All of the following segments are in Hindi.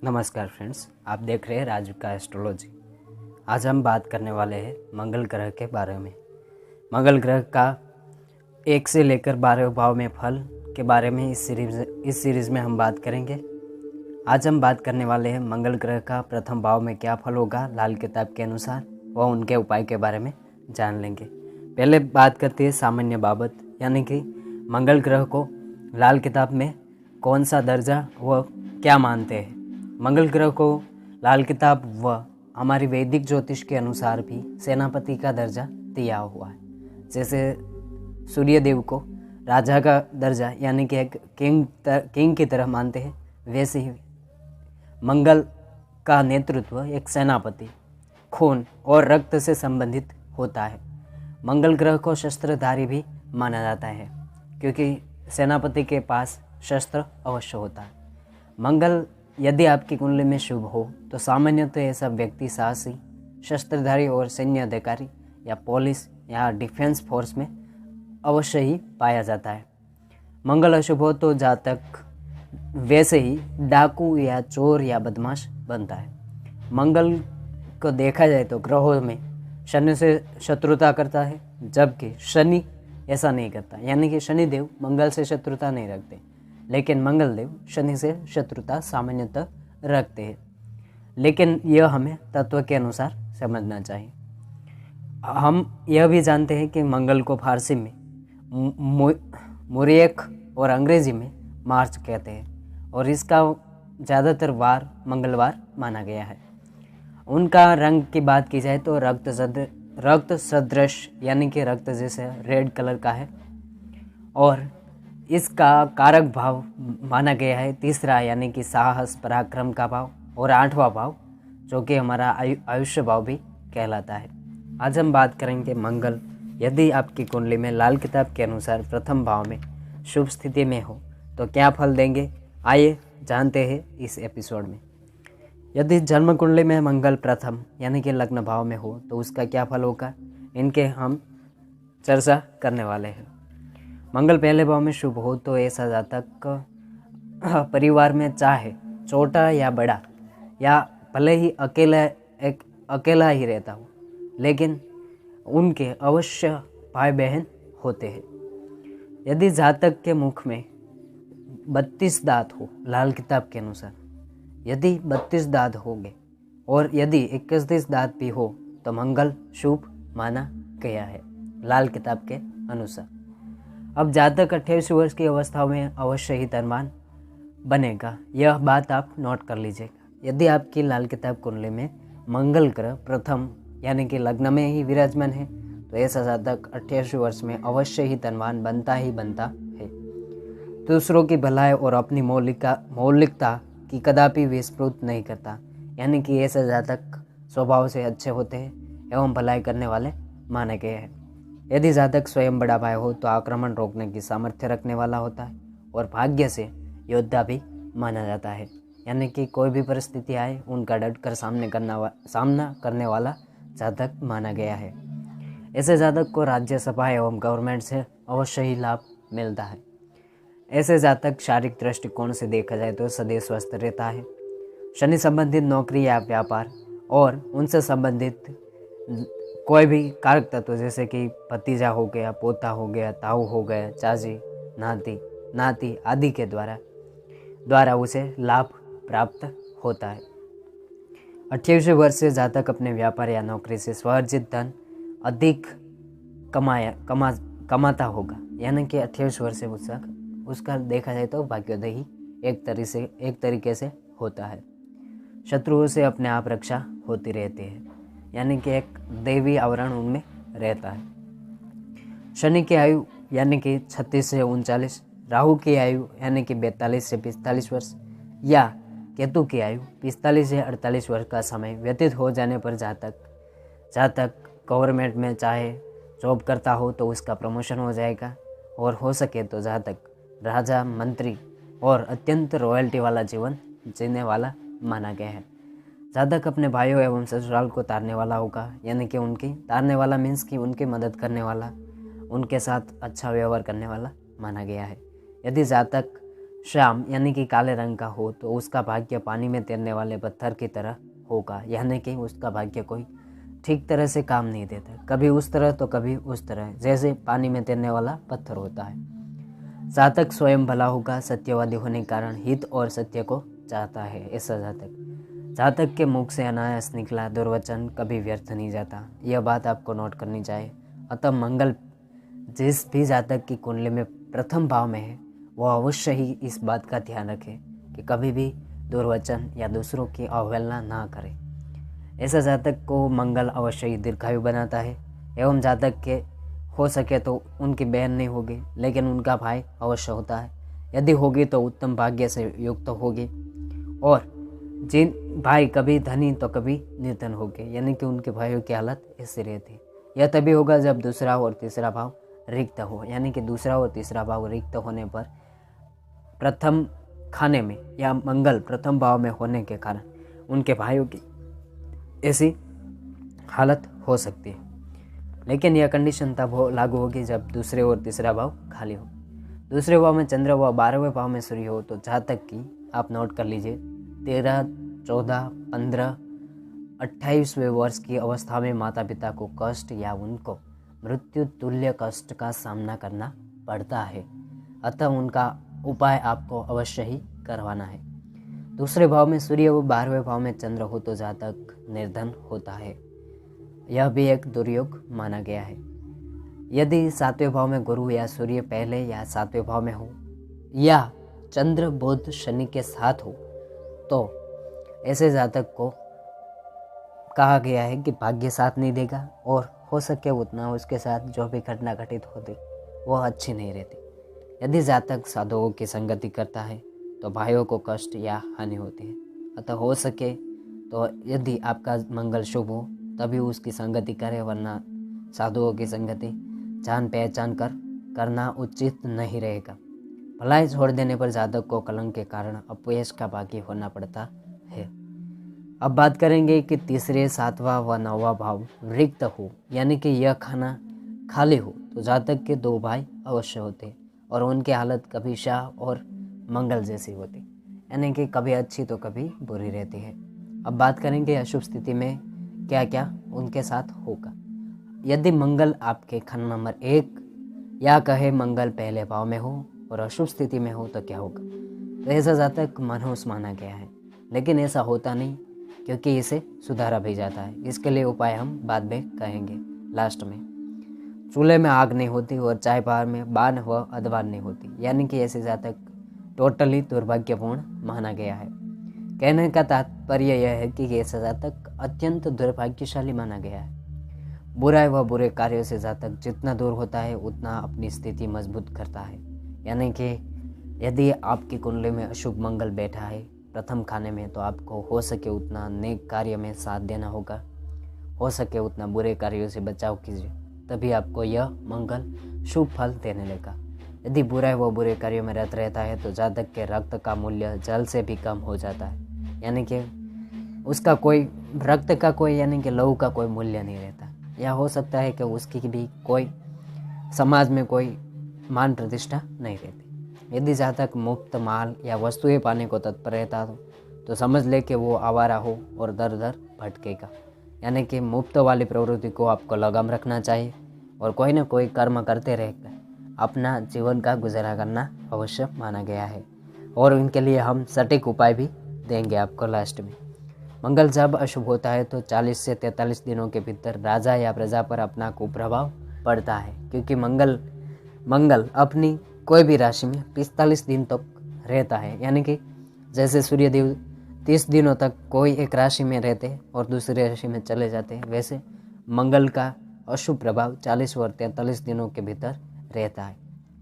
नमस्कार फ्रेंड्स, आप देख रहे हैं राजू का एस्ट्रोलॉजी। आज हम बात करने वाले हैं मंगल ग्रह के बारे में। मंगल ग्रह का 1 से लेकर 12 भाव में फल के बारे में इस सीरीज़ में हम बात करेंगे। आज हम बात करने वाले हैं मंगल ग्रह का प्रथम भाव में क्या फल होगा लाल किताब के अनुसार, व उनके उपाय के बारे में जान लेंगे। पहले बात करते हैं सामान्य बाबत, यानी कि मंगल ग्रह को लाल किताब में कौन सा दर्जा व क्या मानते हैं। मंगल ग्रह को लाल किताब व हमारी वैदिक ज्योतिष के अनुसार भी सेनापति का दर्जा दिया हुआ है। जैसे सूर्य देव को राजा का दर्जा यानी कि एक किंग की तरह मानते हैं, वैसे ही मंगल का नेतृत्व एक सेनापति, खून और रक्त से संबंधित होता है। मंगल ग्रह को शस्त्रधारी भी माना जाता है, क्योंकि सेनापति के पास शस्त्र अवश्य होता है। मंगल यदि आपकी कुंडली में शुभ हो तो सामान्यतः ऐसा व्यक्ति साहसी, शस्त्रधारी और सैन्य अधिकारी या पुलिस या डिफेंस फोर्स में अवश्य ही पाया जाता है। मंगल अशुभ हो तो जातक वैसे ही डाकू या चोर या बदमाश बनता है। मंगल को देखा जाए तो ग्रहों में शनि से शत्रुता करता है, जबकि शनि ऐसा नहीं करता, यानी कि शनिदेव मंगल से शत्रुता नहीं रखते, लेकिन मंगलदेव शनि से शत्रुता सामान्यतः रखते हैं। लेकिन यह हमें तत्व के अनुसार समझना चाहिए। हम यह भी जानते हैं कि मंगल को फारसी में मुरीख और अंग्रेजी में मार्च कहते हैं, और इसका ज़्यादातर वार मंगलवार माना गया है। उनका रंग की बात की जाए तो रक्त सदृश यानी कि रक्त जैसे रेड कलर का है, और इसका कारक भाव माना गया है तीसरा, यानी कि साहस पराक्रम का भाव, और 8वां भाव जो कि हमारा आयुष्य भाव भी कहलाता है। आज हम बात करेंगे मंगल यदि आपकी कुंडली में लाल किताब के अनुसार प्रथम भाव में शुभ स्थिति में हो तो क्या फल देंगे। आइए जानते हैं इस एपिसोड में। यदि जन्म कुंडली में मंगल प्रथम यानी कि लग्न भाव में हो तो उसका क्या फल होगा, इनके हम चर्चा करने वाले हैं। मंगल पहले भाव में शुभ हो तो ऐसा जातक परिवार में चाहे छोटा या बड़ा या भले ही अकेला ही रहता हो, लेकिन उनके अवश्य भाई बहन होते हैं। यदि जातक के मुख में 32 दांत हो लाल किताब के अनुसार, यदि 32 दांत होंगे और यदि 31 दांत भी हो तो मंगल शुभ माना गया है लाल किताब के अनुसार। अब जातक 28 वर्ष की अवस्था में अवश्य ही धनवान बनेगा, यह बात आप नोट कर लीजिएगा। यदि आपकी लाल किताब कुंडली में मंगल ग्रह प्रथम यानी कि लग्न में ही विराजमान है तो ऐसा जातक 28 वर्ष में अवश्य ही धनवान बनता है। दूसरों की भलाई और अपनी मौलिकता की कदापि विस्मृत नहीं करता, यानी कि ऐसा जातक स्वभाव से अच्छे होते हैं एवं भलाई करने वाले माने गए हैं। यदि जातक स्वयं बड़ा भाई हो तो आक्रमण रोकने की सामर्थ्य रखने वाला होता है और भाग्य से योद्धा भी माना जाता है, यानी कि कोई भी परिस्थिति आए उनका डटकर सामना करने वाला जातक माना गया है। ऐसे जातक को राज्यसभा एवं गवर्नमेंट से अवश्य ही लाभ मिलता है। ऐसे जातक शारीरिक दृष्टिकोण से देखा जाए तो सदैव स्वस्थ रहता है। शनि संबंधित नौकरी या व्यापार और उनसे संबंधित कोई भी कारक तत्व जैसे कि भतीजा हो गया, पोता हो गया, ताऊ हो गया, चाची, नाती आदि के द्वारा उसे लाभ प्राप्त होता है। 28 वर्ष से जातक अपने व्यापार या नौकरी से स्वार्जित धन अधिक कमाता होगा, यानी कि 28 वर्ष से उसका देखा जाए तो भाग्योदय ही एक तरीके से होता है। शत्रुओं से अपने आप रक्षा होती रहती है, यानी कि एक दैवी आवरण उनमें रहता है। शनि की आयु यानी कि 36 से 39, राहु की आयु यानी कि 42 से 45 वर्ष या केतु की आयु 45 से 48 वर्ष का समय व्यतीत हो जाने पर जातक गवर्नमेंट में चाहे जॉब करता हो तो उसका प्रमोशन हो जाएगा, और हो सके तो जातक राजा, मंत्री और अत्यंत रॉयल्टी वाला जीवन जीने वाला माना गया है। जातक अपने भाइयों एवं ससुराल को तारने वाला होगा, यानी कि तारने वाला मीन्स कि उनकी मदद करने वाला, उनके साथ अच्छा व्यवहार करने वाला माना गया है। यदि जातक श्याम यानी कि काले रंग का हो तो उसका भाग्य पानी में तैरने वाले पत्थर की तरह होगा, यानी कि उसका भाग्य कोई ठीक तरह से काम नहीं देता, कभी उस तरह तो कभी उस तरह, जैसे पानी में तैरने वाला पत्थर होता है। जातक स्वयं भला होगा, सत्यवादी होने के कारण हित और सत्य को चाहता है। ऐसा जातक के मुख से अनायास निकला दुर्वचन कभी व्यर्थ नहीं जाता, यह बात आपको नोट करनी चाहिए। अतः मंगल जिस भी जातक की कुंडली में प्रथम भाव में है वह अवश्य ही इस बात का ध्यान रखे कि कभी भी दुर्वचन या दूसरों की अवहेलना ना करे। ऐसा जातक को मंगल अवश्य ही दीर्घायु बनाता है। एवं जातक के हो सके तो उनकी बहन नहीं होगी, लेकिन उनका भाई अवश्य होता है। यदि होगी तो उत्तम भाग्य से युक्त होगी। और जिन भाई कभी धनी तो कभी निर्धन होंगे, यानी कि उनके भाइयों की हालत ऐसी रहती। यह तभी होगा जब दूसरा और तीसरा भाव रिक्त हो, यानी कि दूसरा और तीसरा भाव रिक्त होने पर प्रथम खाने में या मंगल प्रथम भाव में होने के कारण उनके भाइयों की ऐसी हालत हो सकती है। लेकिन यह कंडीशन तब लागू होगी जब दूसरे और तीसरा भाव खाली हो। दूसरे भाव में चंद्र व 12वें भाव में सूर्य हो तो जातक की, आप नोट कर लीजिए, 13, 14, 15, 28वें वर्ष की अवस्था में माता पिता को कष्ट या उनको मृत्यु तुल्य कष्ट का सामना करना पड़ता है। अतः उनका उपाय आपको अवश्य ही करवाना है। दूसरे भाव में सूर्य व 12वें भाव में चंद्र हो तो जातक निर्धन होता है। यह भी एक दुर्योग माना गया है। यदि 7वें भाव में गुरु या सूर्य पहले या 7वें भाव में हो या चंद्र बुध शनि के साथ हो तो ऐसे जातक को कहा गया है कि भाग्य साथ नहीं देगा और हो सके उतना उसके साथ जो भी घटना घटित होती वह अच्छी नहीं रहती। यदि जातक साधुओं की संगति करता है तो भाइयों को कष्ट या हानि होती है। अतः हो सके तो यदि आपका मंगल शुभ हो तभी उसकी संगति करें, वरना साधुओं की संगति जान पहचान कर करना उचित नहीं रहेगा। भलाई छोड़ देने पर जातक को कलंक के कारण अपयश का भागी होना पड़ता है। अब बात करेंगे कि तीसरे, 7वां व 9वां भाव रिक्त हो, यानी कि यह खाना खाली हो तो जातक के 2 भाई अवश्य होते और उनकी हालत कभी शाह और मंगल जैसी होती, यानी कि कभी अच्छी तो कभी बुरी रहती है। अब बात करेंगे अशुभ स्थिति में क्या क्या उनके साथ होगा। यदि मंगल आपके खंड नंबर 1 या कहे मंगल पहले भाव में हो और अशुभ स्थिति में हो तो क्या होगा। तो ऐसा जातक मनहूस माना गया है, लेकिन ऐसा होता नहीं क्योंकि इसे सुधारा भी जाता है। इसके लिए उपाय हम बाद में कहेंगे लास्ट में। चूल्हे में आग नहीं होती और चाय पार में बान व अधवान नहीं होती, यानी कि ऐसे जातक टोटली दुर्भाग्यपूर्ण माना गया है। कहने का तात्पर्य यह है कि ऐसा जातक अत्यंत दुर्भाग्यशाली माना गया है। बुराई व बुरे कार्यों से जातक जितना दूर होता है उतना अपनी स्थिति मजबूत करता है। यानी कि यदि आपकी कुंडली में अशुभ मंगल बैठा है प्रथम खाने में तो आपको हो सके उतना नेक कार्य में साथ देना होगा, हो सके उतना बुरे कार्यों से बचाव कीजिए, तभी आपको यह मंगल शुभ फल देने लगा। यदि बुराई व बुरे कार्यों में रत रहता है तो जातक के रक्त का मूल्य जल से भी कम हो जाता है, यानी कि उसका कोई रक्त का कोई यानी कि लहू का कोई मूल्य नहीं रहता। या हो सकता है कि उसकी भी कोई समाज में कोई मान प्रतिष्ठा नहीं रहती। यदि जातक मुफ्त माल या वस्तुएं पाने को तत्पर रहता हो तो समझ ले कि वो आवारा हो और दर दर भटकेगा, यानी कि मुफ्त वाली प्रवृत्ति को आपको लगाम रखना चाहिए और कोई ना कोई कर्म करते रहकर अपना जीवन का गुजारा करना अवश्य माना गया है। और इनके लिए हम सटीक उपाय भी देंगे आपको लास्ट में। मंगल जब अशुभ होता है तो 40 से 43 दिनों के भीतर राजा या प्रजा पर अपना कुप्रभाव पड़ता है, क्योंकि मंगल अपनी कोई भी राशि में 45 दिन तक रहता है। यानी कि जैसे सूर्यदेव 30 दिनों तक कोई एक राशि में रहते और दूसरी राशि में चले जाते हैं, वैसे मंगल का अशुभ प्रभाव 40 और 43 दिनों के भीतर रहता है।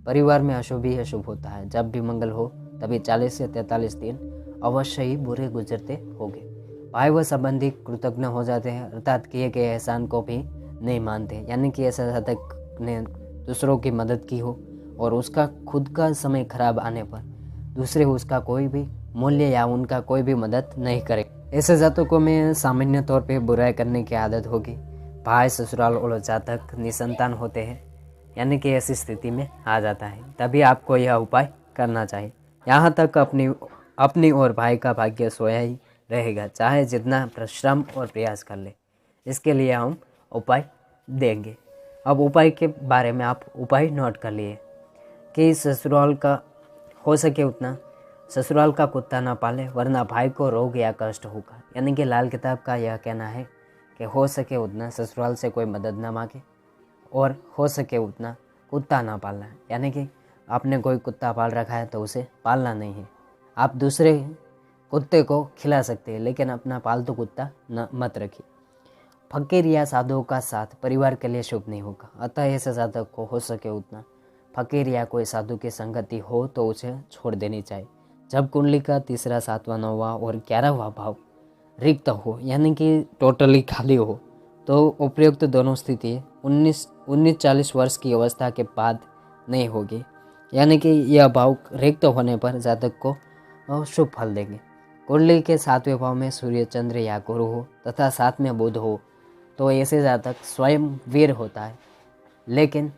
परिवार में अशुभ ही अशुभ होता है। जब भी मंगल हो तभी 40 से 43 दिन अवश्य ही बुरे गुजरते होंगे। भाई व संबंधी कृतज्ञ हो जाते हैं, अर्थात किए गए एहसान को भी नहीं मानते। यानी कि ऐसा जातक ने दूसरों की मदद की हो और उसका खुद का समय खराब आने पर दूसरे उसका कोई भी मूल्य या उनका कोई भी मदद नहीं करे। ऐसे जातकों में सामान्य तौर पे बुराई करने की आदत होगी। भाई ससुराल और जातक निसंतान होते हैं, यानी कि ऐसी स्थिति में आ जाता है, तभी आपको यह उपाय करना चाहिए। यहाँ तक अपनी और भाई का भाग्य सोया ही रहेगा, चाहे जितना परिश्रम और प्रयास कर ले। इसके लिए हम उपाय देंगे। अब उपाय के बारे में आप उपाय नोट कर लिए कि ससुराल का हो सके उतना ससुराल का कुत्ता ना पाले, वरना भाई को रोग या कष्ट होगा। यानी कि लाल किताब का यह कहना है कि हो सके उतना ससुराल से कोई मदद ना मांगे और हो सके उतना कुत्ता ना पालना है। यानी कि आपने कोई कुत्ता पाल रखा है तो उसे पालना नहीं है। आप दूसरे कुत्ते को खिला सकते हैं, लेकिन अपना पालतू कुत्ता न मत रखिए। फकीर या साधुओं का साथ परिवार के लिए शुभ नहीं होगा, अतः ऐसे साधक को हो सके उतना फकीर या कोई साधु की संगति हो तो उसे छोड़ देनी चाहिए। जब कुंडली का तीसरा, सातवां, 9वां और 11वां भाव रिक्त हो, यानी कि टोटली खाली हो, तो उपयुक्त दोनों स्थिति 19-40 वर्ष की अवस्था के बाद नहीं होगी। यानी कि यह भाव रिक्त होने पर जातक को शुभ फल देंगे। कुंडली के 7वें भाव में सूर्य, चंद्र या गुरु हो तथा 7 में बुध हो तो ऐसे जातक स्वयं वीर होता है, लेकिन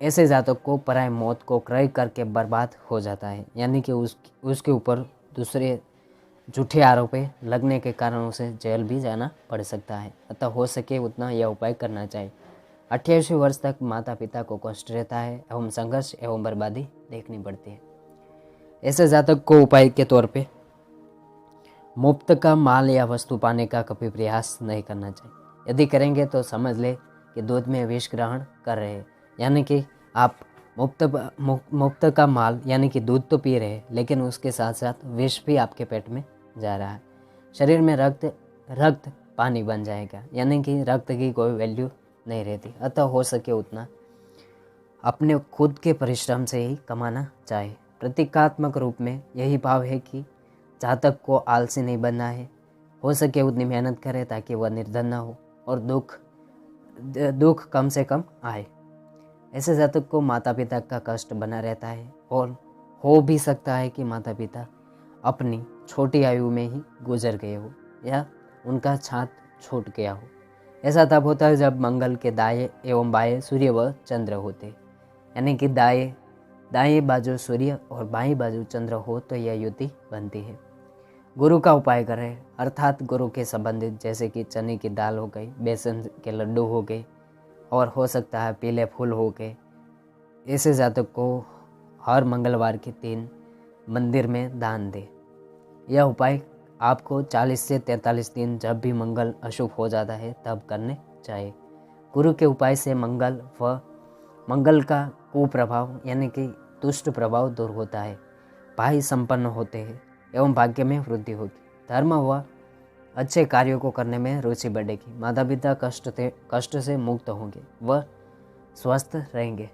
ऐसे जातक को पराय मौत को क्रय करके बर्बाद हो जाता है। यानी कि उसके ऊपर दूसरे झूठे आरोपे लगने के कारण उसे जेल भी जाना पड़ सकता है। अतः हो सके उतना यह उपाय करना चाहिए। 28 वर्ष तक माता पिता को कष्ट रहता है एवं संघर्ष एवं बर्बादी देखनी पड़ती है। ऐसे जातक को उपाय के तौर पे मुफ्त का माल या वस्तु पाने का कभी प्रयास नहीं करना चाहिए। यदि करेंगे तो समझ ले कि दूध में विष ग्रहण कर रहे हैं। यानी कि आप मुफ्त का माल यानी कि दूध तो पी रहे हैं, लेकिन उसके साथ साथ विष भी आपके पेट में जा रहा है। शरीर में रक्त पानी बन जाएगा, यानी कि रक्त की कोई वैल्यू नहीं रहती। अतः हो सके उतना अपने खुद के परिश्रम से ही कमाना चाहिए। प्रतीकात्मक रूप में यही भाव है कि जातक को आलसी नहीं बनना है, हो सके उतनी मेहनत करे ताकि वह निर्धन ना हो और दुख कम से कम आए। ऐसे जातक को माता पिता का कष्ट बना रहता है और हो भी सकता है कि माता पिता अपनी छोटी आयु में ही गुजर गए हो या उनका छात छूट गया हो। ऐसा तब होता है जब मंगल के दाएं एवं बाएं सूर्य व चंद्र होते, यानी कि दाएं बाजू सूर्य और बाएं बाजू चंद्र हो तो यह युति बनती है। गुरु का उपाय करें, अर्थात गुरु के संबंधित जैसे कि चने की दाल हो गई, बेसन के लड्डू हो गए और हो सकता है पीले फूल हो गए। ऐसे जातक को हर मंगलवार के 3 मंदिर में दान दे। यह उपाय आपको 40 से 43 दिन जब भी मंगल अशुभ हो जाता है तब करने चाहिए। गुरु के उपाय से मंगल का कुप्रभाव यानी कि दुष्ट प्रभाव दूर होता है, भाई संपन्न होते हैं एवं भाग्य में वृद्धि होगी। धर्म व अच्छे कार्यों को करने में रुचि बढ़ेगी। माता पिता कष्ट से मुक्त होंगे व स्वस्थ रहेंगे।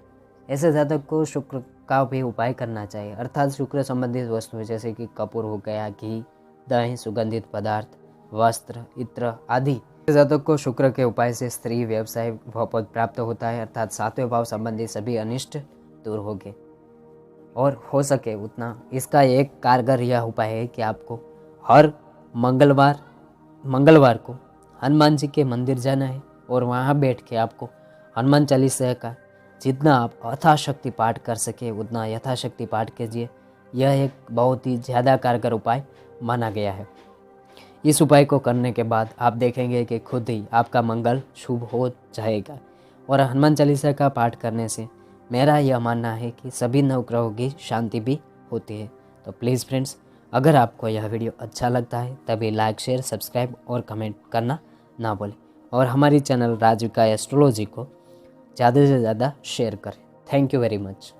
ऐसे जातक को शुक्र का भी उपाय करना चाहिए, अर्थात शुक्र संबंधित वस्तुएं जैसे कि कपूर हो गया, घी, दही, सुगंधित पदार्थ, वस्त्र, इत्र आदि। जातक को शुक्र के उपाय से स्त्री, व्यवसाय व पद प्राप्त होता है, अर्थात 7वें भाव संबंधी सभी अनिष्ट दूर होंगे। और हो सके उतना इसका एक कारगर यह उपाय है कि आपको हर मंगलवार को हनुमान जी के मंदिर जाना है और वहाँ बैठ के आपको हनुमान चालीसा का जितना आप यथाशक्ति पाठ कर सके उतना यथाशक्ति पाठ कीजिए। यह एक बहुत ही ज़्यादा कारगर उपाय माना गया है। इस उपाय को करने के बाद आप देखेंगे कि खुद ही आपका मंगल शुभ हो जाएगा। और हनुमान चालीसा का पाठ करने से मेरा यह मानना है कि सभी नवग्रहों की शांति भी होती है। तो प्लीज़ फ्रेंड्स, अगर आपको यह वीडियो अच्छा लगता है तभी लाइक, शेयर, सब्सक्राइब और कमेंट करना ना भूलें और हमारी चैनल राजविका एस्ट्रोलॉजी को ज़्यादा से ज़्यादा शेयर करें। Thank you very much.